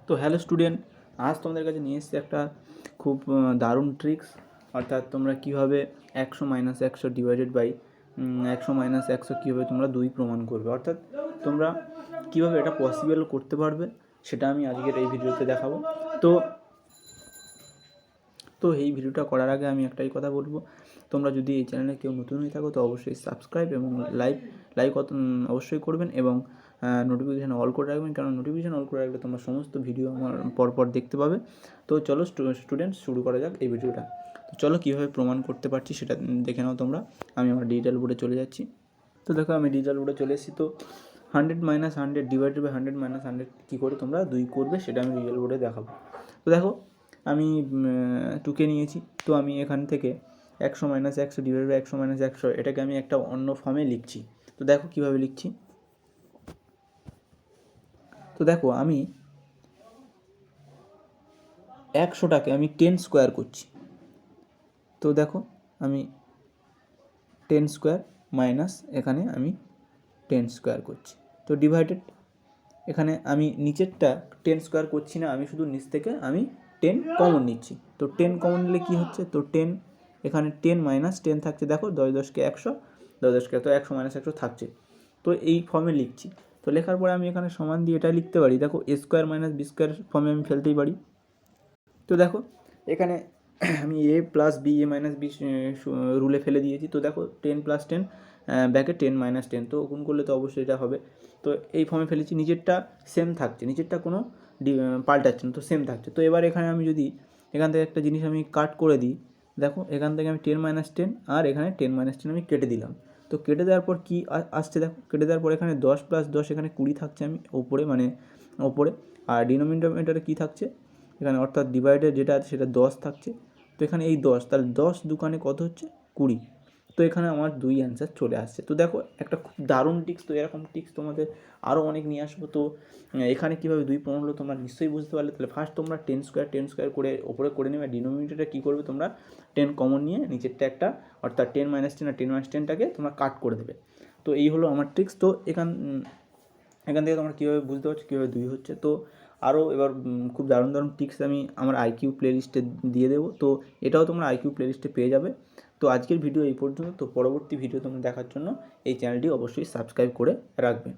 তো hello student, আজ তোমাদের কাছে নিয়ে এসেছি একটা খুব দারুণ ট্রিক্স। অর্থাৎ তোমরা কীভাবে 100 - 100 ডিভাইডেড বাই 100 - 100 কীভাবে তোমরা 2 প্রমাণ করবে, অর্থাৎ তোমরা কীভাবে এটা পসিবল করতে পারবে সেটা আমি আজকের এই ভিডিওতে দেখাবো। তো এই ভিডিওটা করার আগে আমি একটাই কথা বলবো, তোমরা যদি এই চ্যানেলে কেউ নতুন হয়ে থাকো তো অবশ্যই সাবস্ক্রাইব এবং লাইক অবশ্যই করবেন এবং নোটিফিকেশান অল করে রাখবেন, কারণ নোটিফিকেশান অল করে রাখলে তোমরা সমস্ত ভিডিও আমার পরপর দেখতে পাবে। তো চলো স্টুডেন্টস, শুরু করা যাক এই ভিডিওটা। তো চলো কীভাবে প্রমাণ করতে পারছি সেটা দেখে নাও তোমরা। আমি আমার ডিজিটাল বোর্ডে চলে যাচ্ছি। তো দেখো আমি ডিজিটাল বোর্ডে চলে এসেছি। তো 100 - 100 ডিভাইডেড বাই 100 - 100 কী করে তোমরা 2 করবে সেটা আমি ডিজিটাল বোর্ডে দেখাবো। তো দেখো আমি টুকে নিয়েছি। তো আমি এখান থেকে 100 - 100 ডিভাইড বাই 100 - 100 এটাকে আমি একটা অন্য ফর্মে লিখছি। তো দেখো কীভাবে লিখছি। তো দেখো আমি 100টাকে আমি 10 স্কোয়ার করছি। তো দেখো আমি 10 স্কোয়ার মাইনাস এখানে আমি 10 স্কোয়ার করছি। তো ডিভাইডেড এখানে আমি নিচেরটা 10 স্কোয়ার করছি না, আমি শুধু নিচ থেকে আমি 10 কমন নিচ্ছি। তো 10 কমন নিলে কী হচ্ছে, তো 10 এখানে 10 মাইনাস 10 থাকছে। দেখো 10 10 কে 100, 10 10 কে তো 100 - 100 থাকছে। তো এই ফর্মে লিখছি। তো লেখার পরে আমি এখানে সমান দিয়ে এটা লিখতে পারি। দেখো এ স্কোয়ার মাইনাস বি স্কোয়ার ফর্মে আমি ফেলতেই পারি। তো দেখো এখানে আমি এ প্লাস বি, এ মাইনাস বি রুলে ফেলে দিয়েছি। তো দেখো 10 + 10 ব্যাকে 10 - 10, তো গুণ করলে তো অবশ্যই এটা হবে। তো এই ফর্মে ফেলেছি, নিচেরটা সেম থাকছে, নিচেরটা কোনো পাল্টাচ্ছে না, তো সেম থাকছে। তো এবার এখানে আমি যদি এখান থেকে একটা জিনিস আমি কাট করে দিই, দেখো এখান থেকে আমি 10 - 10 আর এখানে 10 - 10 আমি কেটে দিলাম। তো কেটে দেওয়ার পর কী আসছে, দেখো কেটে দেওয়ার পর এখানে 10 + 10 এখানে 20 থাকছে আমি ওপরে, মানে ওপরে। আর ডিনোমিনেটরে কী থাকছে এখানে, অর্থাৎ ডিভাইডেড যেটা আছে সেটা 10 থাকছে। তো এখানে এই 10, তাহলে 10 দুকানে কত হচ্ছে 20। তো এখানে আমার 2 অ্যান্সার চলে আসছে। তো দেখো একটা খুব দারুণ টিক্স। তো এরকম টিক্স তোমাদের আরও অনেক নিয়ে আসবো। তো এখানে কীভাবে 2 প্রমাণ হলো তোমরা নিশ্চয়ই বুঝতে পারলে। তাহলে ফার্স্ট তোমরা 10 স্কোয়ার করে ওপরে করে নেবে, ডিনোমিনেটরটা কী করবে তোমরা 10 কমন নিয়ে নিচেরটা একটা, অর্থাৎ 10 - 10 আর 10 - 10টাকে তোমরা কাট করে দেবে। তো এই হলো আমার ট্রিক্স। তো এখান থেকে তোমরা কীভাবে বুঝতে পারছো কীভাবে 2 হচ্ছে। তো আরও এবার খুব দারুণ দারুণ টিক্স আমি আমার আইকিউ প্লেলিস্টে দিয়ে দেবো। তো এটাও তোমরা আইকিউ প্লেলিস্টে পেয়ে যাবে। তো আজকের ভিডিও এই পর্যন্ত। তো পরবর্তী ভিডিও তোমরা দেখার জন্য এই চ্যানেলটি অবশ্যই সাবস্ক্রাইব করে রাখবে।